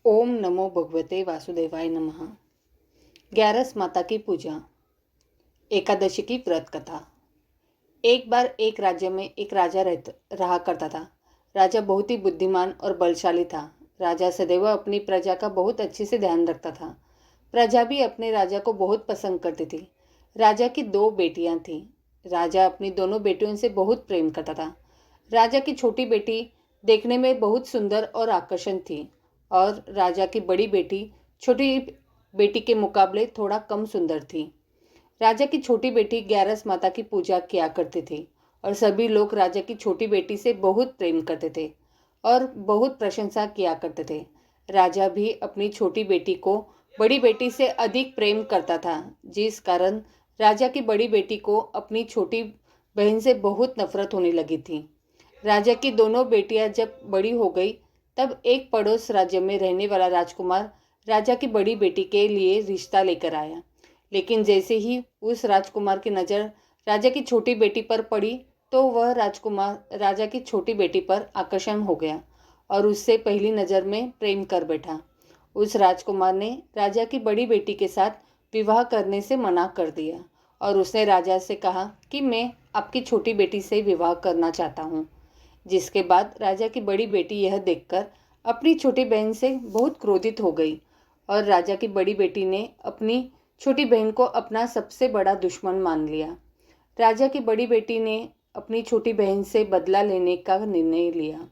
ओम नमो भगवते वासुदेवाय नमः। 11 माता की पूजा। एकादशी की व्रत कथा। एक बार एक राज्य में एक राजा रहा करता था। राजा बहुत ही बुद्धिमान और बलशाली था। राजा सदैव अपनी प्रजा का बहुत अच्छे से ध्यान रखता था। प्रजा भी अपने राजा को बहुत पसंद करती थी। राजा की दो बेटियां थीं। राजा अपनी दोनों बेटियों से बहुत प्रेम करता था। राजा की छोटी बेटी देखने में बहुत सुंदर और आकर्षण थी और राजा की बड़ी बेटी छोटी बेटी के मुकाबले थोड़ा कम सुंदर थी। राजा की छोटी बेटी 11 माता की पूजा किया करती थी और सभी लोग राजा की छोटी बेटी से बहुत प्रेम करते थे और बहुत प्रशंसा किया करते थे। राजा भी अपनी छोटी बेटी को बड़ी बेटी से अधिक प्रेम करता था, जिस कारण राजा की बड़ी बेटी को अपनी छोटी बहन से बहुत नफरत होने लगी थी। राजा की दोनों बेटियां जब बड़ी हो गई, तब एक पड़ोस राज्य में रहने वाला राजकुमार राजा की बड़ी बेटी के लिए रिश्ता लेकर आया। लेकिन जैसे ही उस राजकुमार की नज़र राजा की छोटी बेटी पर पड़ी, तो वह राजकुमार राजा की छोटी बेटी पर आकर्षण हो गया और उससे पहली नज़र में प्रेम कर बैठा। उस राजकुमार ने राजा की बड़ी बेटी के साथ विवाह करने से मना कर दिया और उसने राजा से कहा कि मैं आपकी छोटी बेटी से विवाह करना चाहता हूँ। जिसके बाद राजा की बड़ी बेटी यह देखकर अपनी छोटी बहन से बहुत क्रोधित हो गई और राजा की बड़ी बेटी ने अपनी छोटी बहन को अपना सबसे बड़ा दुश्मन मान लिया। राजा की बड़ी बेटी ने अपनी छोटी बहन से बदला लेने का निर्णय लिया,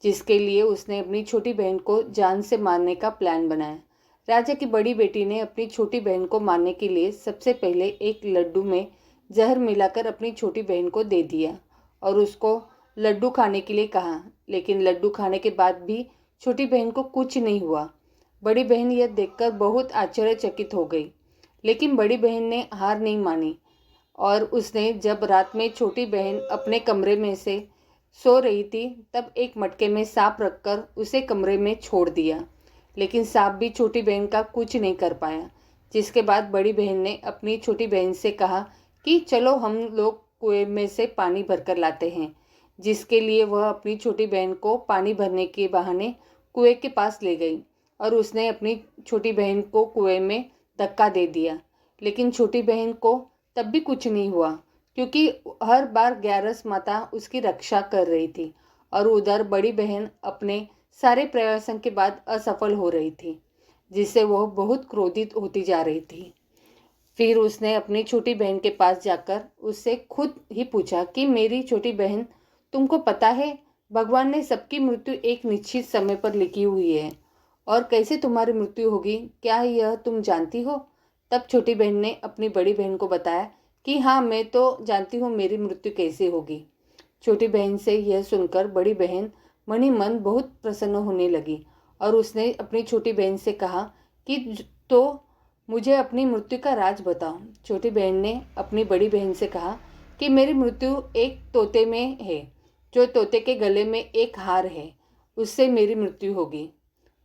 जिसके लिए उसने अपनी छोटी बहन को जान से मारने का प्लान बनाया। राजा की बड़ी बेटी ने अपनी छोटी बहन को मारने के लिए सबसे पहले एक लड्डू में जहर मिलाकर अपनी छोटी बहन को दे दिया और उसको लड्डू खाने के लिए कहा। लेकिन लड्डू खाने के बाद भी छोटी बहन को कुछ नहीं हुआ। बड़ी बहन यह देखकर बहुत आश्चर्यचकित हो गई, लेकिन बड़ी बहन ने हार नहीं मानी और उसने जब रात में छोटी बहन अपने कमरे में से सो रही थी, तब एक मटके में सांप रखकर उसे कमरे में छोड़ दिया। लेकिन सांप भी छोटी बहन का कुछ नहीं कर पाया। जिसके बाद बड़ी बहन ने अपनी छोटी बहन से कहा कि चलो हम लोग कुएं में से पानी भरकर लाते हैं। जिसके लिए वह अपनी छोटी बहन को पानी भरने के बहाने कुएं के पास ले गई और उसने अपनी छोटी बहन को कुएं में धक्का दे दिया। लेकिन छोटी बहन को तब भी कुछ नहीं हुआ, क्योंकि हर बार 11 माता उसकी रक्षा कर रही थी और उधर बड़ी बहन अपने सारे प्रयासों के बाद असफल हो रही थी, जिससे वह बहुत क्रोधित होती जा रही थी। फिर उसने अपनी छोटी बहन के पास जाकर उससे खुद ही पूछा कि मेरी छोटी बहन, तुमको पता है भगवान ने सबकी मृत्यु एक निश्चित समय पर लिखी हुई है और कैसे तुम्हारी मृत्यु होगी, क्या यह तुम जानती हो? तब छोटी बहन ने अपनी बड़ी बहन को बताया कि हाँ, मैं तो जानती हूँ मेरी मृत्यु कैसे होगी। छोटी बहन से यह सुनकर बड़ी बहन मन ही मन बहुत प्रसन्न होने लगी और उसने अपनी छोटी बहन से कहा कि तो मुझे अपनी मृत्यु का राज बताओ। छोटी बहन ने अपनी बड़ी बहन से कहा कि मेरी मृत्यु एक तोते में है, जो तोते के गले में एक हार है, उससे मेरी मृत्यु होगी।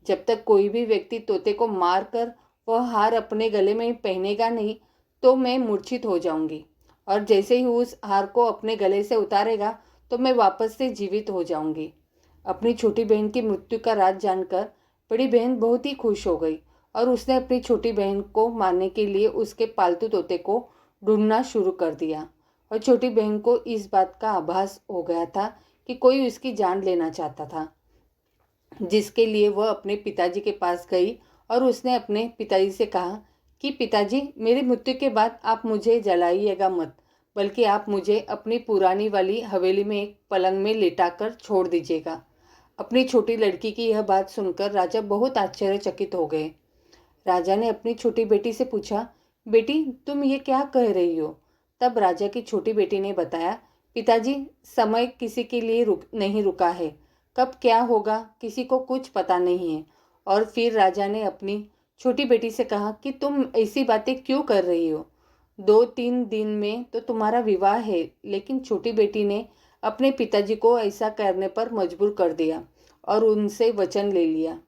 जब तक कोई भी व्यक्ति तोते को मार कर वह हार अपने गले में पहनेगा नहीं, तो मैं मूर्छित हो जाऊंगी और जैसे ही उस हार को अपने गले से उतारेगा, तो मैं वापस से जीवित हो जाऊंगी। अपनी छोटी बहन की मृत्यु का राज जानकर बड़ी बहन बहुत ही खुश हो गई और उसने अपनी छोटी बहन को मारने के लिए उसके पालतू तोते को ढूंढना शुरू कर दिया और छोटी बहन को इस बात का आभास हो गया था कि कोई उसकी जान लेना चाहता था। जिसके लिए वह अपने पिताजी के पास गई और उसने अपने पिताजी से कहा कि पिताजी, मेरी मृत्यु के बाद आप मुझे जलाइएगा मत, बल्कि आप मुझे अपनी पुरानी वाली हवेली में एक पलंग में लेटाकर छोड़ दीजिएगा। अपनी छोटी लड़की की यह बात सुनकर राजा बहुत आश्चर्यचकित हो गए। राजा ने अपनी छोटी बेटी से पूछा, बेटी तुम ये क्या कह रही हो? तब राजा की छोटी बेटी ने बताया, पिताजी, समय किसी के लिए नहीं रुका है, कब क्या होगा किसी को कुछ पता नहीं है। और फिर राजा ने अपनी छोटी बेटी से कहा कि तुम ऐसी बातें क्यों कर रही हो? 2-3 दिन में तो तुम्हारा विवाह है। लेकिन छोटी बेटी ने अपने पिताजी को ऐसा करने पर मजबूर कर दिया और उनसे वचन ले लिया।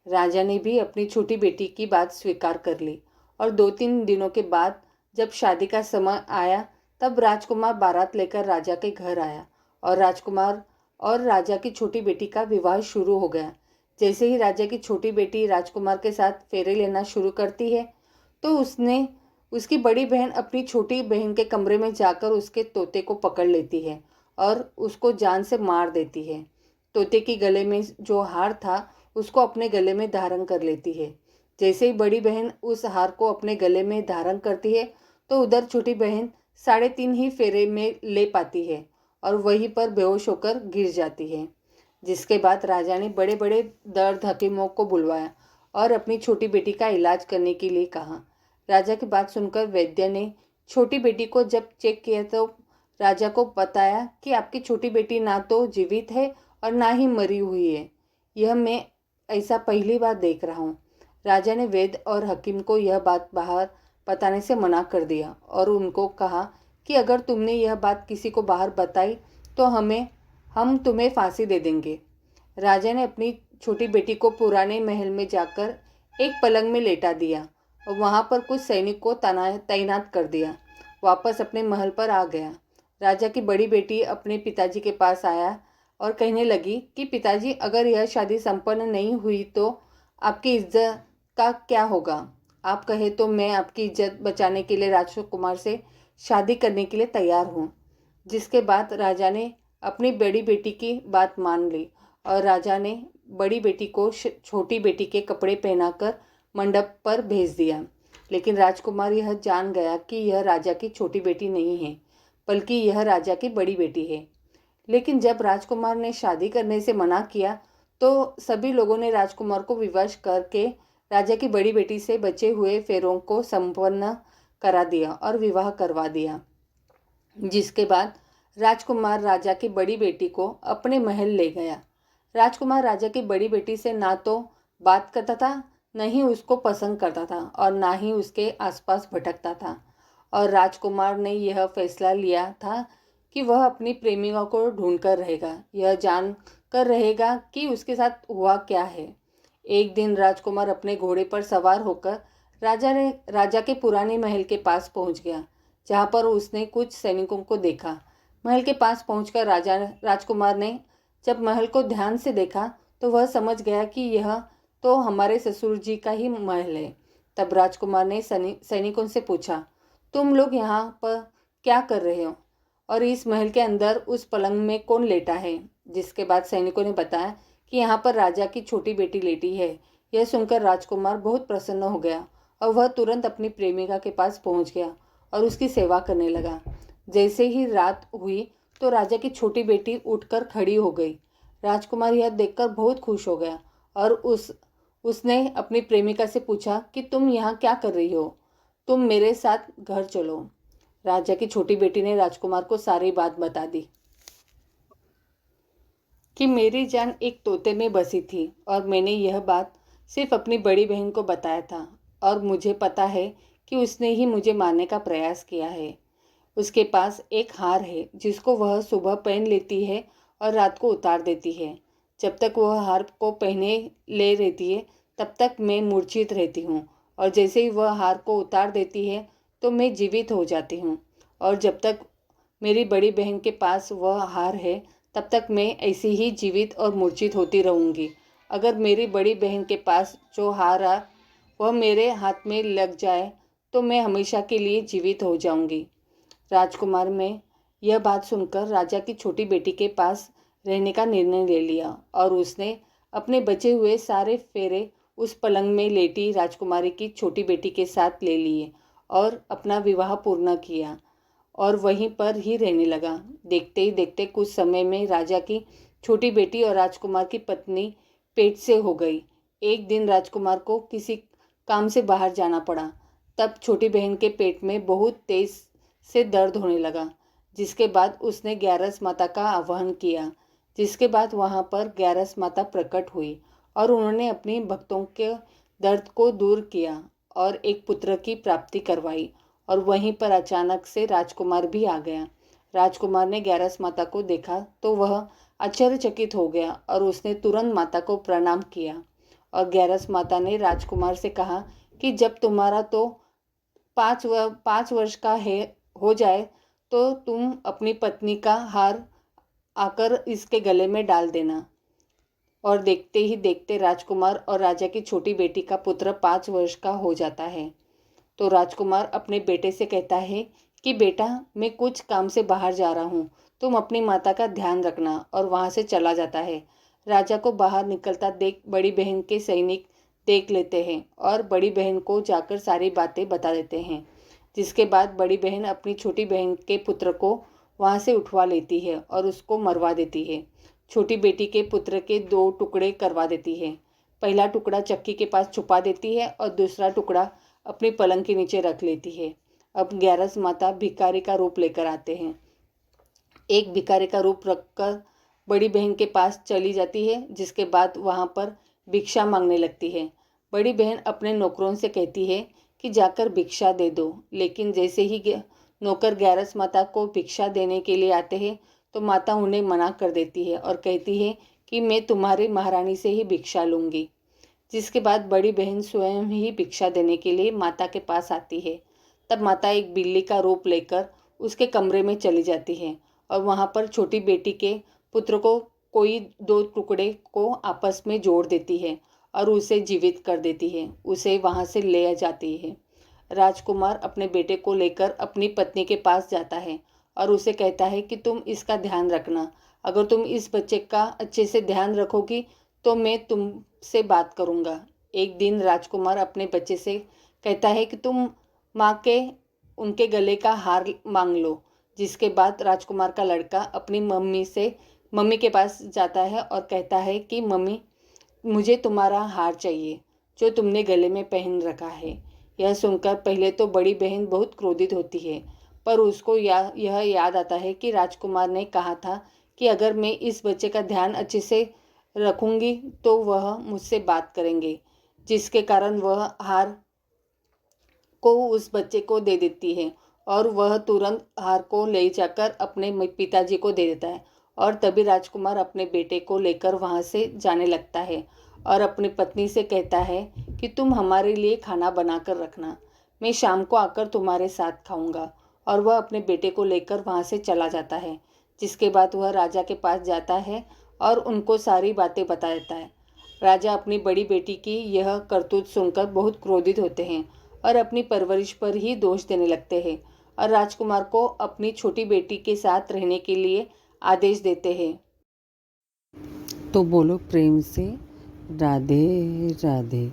राजा ने भी अपनी छोटी बेटी की बात स्वीकार कर ली और 2-3 दिनों के बाद जब शादी का समय आया, तब राजकुमार बारात लेकर राजा के घर आया और राजकुमार और राजा की छोटी बेटी का विवाह शुरू हो गया। जैसे ही राजा की छोटी बेटी राजकुमार के साथ फेरे लेना शुरू करती है तो उसकी बड़ी बहन अपनी छोटी बहन के कमरे में जाकर उसके तोते को पकड़ लेती है और उसको जान से मार देती है। तोते की गले में जो हार था उसको अपने गले में धारण कर लेती है। जैसे ही बड़ी बहन उस हार को अपने गले में धारण करती है तो उधर छोटी बहन 3.5 ही फेरे में ले पाती है और वहीं पर बेहोश होकर गिर जाती है। जिसके बाद राजा ने बड़े बड़े दर्द हकीमों को बुलवाया और अपनी छोटी बेटी का इलाज करने के लिए कहा। राजा की बात सुनकर वैद्य ने छोटी बेटी को जब चेक किया तो राजा को बताया कि आपकी छोटी बेटी ना तो जीवित है और ना ही मरी हुई है। यह मैं ऐसा पहली बार देख रहा हूँ। राजा ने वैद्य और हकीम को यह बात बाहर बताने से मना कर दिया और उनको कहा कि अगर तुमने यह बात किसी को बाहर बताई तो हम तुम्हें फांसी दे देंगे। राजा ने अपनी छोटी बेटी को पुराने महल में जाकर एक पलंग में लेटा दिया और वहाँ पर कुछ सैनिक को तैनात कर दिया। वापस अपने महल पर आ गया। राजा की बड़ी बेटी अपने पिताजी के पास आया और कहने लगी कि पिताजी, अगर यह शादी संपन्न नहीं हुई तो आपकी इज्जत का क्या होगा? आप कहे तो मैं आपकी इज्जत बचाने के लिए राजकुमार से शादी करने के लिए तैयार हूँ। जिसके बाद राजा ने अपनी बड़ी बेटी की बात मान ली और राजा ने बड़ी बेटी को छोटी बेटी के कपड़े पहनाकर मंडप पर भेज दिया। लेकिन राजकुमार यह जान गया कि यह राजा की छोटी बेटी नहीं है, बल्कि यह राजा की बड़ी बेटी है। लेकिन जब राजकुमार ने शादी करने से मना किया तो सभी लोगों ने राजकुमार को विवश करके राजा की बड़ी बेटी से बचे हुए फेरों को संपन्न करा दिया और विवाह करवा दिया। जिसके बाद राजकुमार राजा की बड़ी बेटी को अपने महल ले गया। राजकुमार राजा की बड़ी बेटी से ना तो बात करता था, न ही उसको पसंद करता था और ना ही उसके आसपास भटकता था। और राजकुमार ने यह फैसला लिया था कि वह अपनी प्रेमिका को ढूंढकर रहेगा, यह जान कर रहेगा कि उसके साथ हुआ क्या है। एक दिन राजकुमार अपने घोड़े पर सवार होकर राजा के पुराने महल के पास पहुंच गया, जहां पर उसने कुछ सैनिकों को देखा। महल के पास पहुंचकर राजकुमार ने जब महल को ध्यान से देखा तो वह समझ गया कि यह तो हमारे ससुर जी का ही महल है। तब राजकुमार ने सैनिकों से पूछा, तुम लोग यहाँ पर क्या कर रहे हो और इस महल के अंदर उस पलंग में कौन लेटा है? जिसके बाद सैनिकों ने बताया कि यहाँ पर राजा की छोटी बेटी लेटी है। यह सुनकर राजकुमार बहुत प्रसन्न हो गया और वह तुरंत अपनी प्रेमिका के पास पहुँच गया और उसकी सेवा करने लगा। जैसे ही रात हुई तो राजा की छोटी बेटी उठकर खड़ी हो गई। राजकुमार यह देखकर बहुत खुश हो गया और उसने अपनी प्रेमिका से पूछा कि तुम यहाँ क्या कर रही हो? तुम मेरे साथ घर चलो। राजा की छोटी बेटी ने राजकुमार को सारी बात बता दी कि मेरी जान एक तोते में बसी थी और मैंने यह बात सिर्फ अपनी बड़ी बहन को बताया था और मुझे पता है कि उसने ही मुझे मारने का प्रयास किया है। उसके पास एक हार है जिसको वह सुबह पहन लेती है और रात को उतार देती है। जब तक वह हार को पहने ले रहती है तब तक मैं मूर्छित रहती हूँ और जैसे ही वह हार को उतार देती है तो मैं जीवित हो जाती हूँ। और जब तक मेरी बड़ी बहन के पास वह हार है तब तक मैं ऐसी ही जीवित और मूर्छित होती रहूँगी। अगर मेरी बड़ी बहन के पास जो हार है वह मेरे हाथ में लग जाए तो मैं हमेशा के लिए जीवित हो जाऊँगी। राजकुमार में यह बात सुनकर राजा की छोटी बेटी के पास रहने का निर्णय ले लिया और उसने अपने बचे हुए सारे फेरे उस पलंग में लेटी राजकुमारी की छोटी बेटी के साथ ले लिए और अपना विवाह पूर्ण किया और वहीं पर ही रहने लगा। देखते ही देखते कुछ समय में राजा की छोटी बेटी और राजकुमार की पत्नी पेट से हो गई। एक दिन राजकुमार को किसी काम से बाहर जाना पड़ा। तब छोटी बहन के पेट में बहुत तेज से दर्द होने लगा। जिसके बाद उसने ग्यारस माता का आह्वान किया। जिसके बाद वहाँ पर ग्यारस माता प्रकट हुई और उन्होंने अपने भक्तों के दर्द को दूर किया और एक पुत्र की प्राप्ति करवाई। और वहीं पर अचानक से राजकुमार भी आ गया। राजकुमार ने ग्यारस माता को देखा तो वह आश्चर्यचकित हो गया और उसने तुरंत माता को प्रणाम किया। और ग्यारस माता ने राजकुमार से कहा कि जब तुम्हारा तो 5 वर्ष का है हो जाए तो तुम अपनी पत्नी का हार आकर इसके गले में डाल देना। और देखते ही देखते राजकुमार और राजा की छोटी बेटी का पुत्र 5 वर्ष का हो जाता है। तो राजकुमार अपने बेटे से कहता है कि बेटा, मैं कुछ काम से बाहर जा रहा हूँ, तुम अपनी माता का ध्यान रखना, और वहाँ से चला जाता है। राजा को बाहर निकलता देख बड़ी बहन के सैनिक देख लेते हैं और बड़ी बहन को जाकर सारी बातें बता देते हैं, जिसके बाद बड़ी बहन अपनी छोटी बहन के पुत्र को वहाँ से उठवा लेती है और उसको मरवा देती है। छोटी बेटी के पुत्र के 2 टुकड़े करवा देती है। पहला टुकड़ा चक्की के पास छुपा देती है और दूसरा टुकड़ा अपनी पलंग के नीचे रख लेती है। अब ग्यारस माता भिखारी का रूप लेकर आते हैं। एक भिखारी का रूप रखकर बड़ी बहन के पास चली जाती है, जिसके बाद वहाँ पर भिक्षा मांगने लगती है। बड़ी बहन अपने नौकरों से कहती है कि जाकर भिक्षा दे दो, लेकिन जैसे ही नौकर ग्यारस माता को भिक्षा देने के लिए आते हैं तो माता उन्हें मना कर देती है और कहती है कि मैं तुम्हारी महारानी से ही भिक्षा लूँगी। जिसके बाद बड़ी बहन स्वयं ही भिक्षा देने के लिए माता के पास आती है। तब माता एक बिल्ली का रूप लेकर उसके कमरे में चली जाती है और वहाँ पर छोटी बेटी के पुत्र को कोई 2 टुकड़े को आपस में जोड़ देती है और उसे जीवित कर देती है, उसे वहाँ से ले जाती है। राजकुमार अपने बेटे को लेकर अपनी पत्नी के पास जाता है और उसे कहता है कि तुम इसका ध्यान रखना, अगर तुम इस बच्चे का अच्छे से ध्यान रखोगी तो मैं तुमसे बात करूँगा। एक दिन राजकुमार अपने बच्चे से कहता है कि तुम माँ के उनके गले का हार मांग लो। जिसके बाद राजकुमार का लड़का अपनी मम्मी के पास जाता है और कहता है कि मम्मी, मुझे तुम्हारा हार चाहिए जो तुमने गले में पहन रखा है। यह सुनकर पहले तो बड़ी बहन बहुत क्रोधित होती है, पर उसको यह याद आता है कि राजकुमार ने कहा था कि अगर मैं इस बच्चे का ध्यान अच्छे से रखूंगी तो वह मुझसे बात करेंगे, जिसके कारण वह हार को उस बच्चे को दे देती है और वह तुरंत हार को ले जाकर अपने पिताजी को दे देता है। और तभी राजकुमार अपने बेटे को लेकर वहाँ से जाने लगता है और अपनी पत्नी से कहता है कि तुम हमारे लिए खाना बना कर रखना, मैं शाम को आकर तुम्हारे साथ खाऊंगा। और वह अपने बेटे को लेकर वहाँ से चला जाता है। जिसके बाद वह राजा के पास जाता है और उनको सारी बातें बता देता है। राजा अपनी बड़ी बेटी की यह करतूत सुनकर बहुत क्रोधित होते हैं और अपनी परवरिश पर ही दोष देने लगते हैं और राजकुमार को अपनी छोटी बेटी के साथ रहने के लिए आदेश देते हैं। तो बोलो प्रेम से राधे राधे।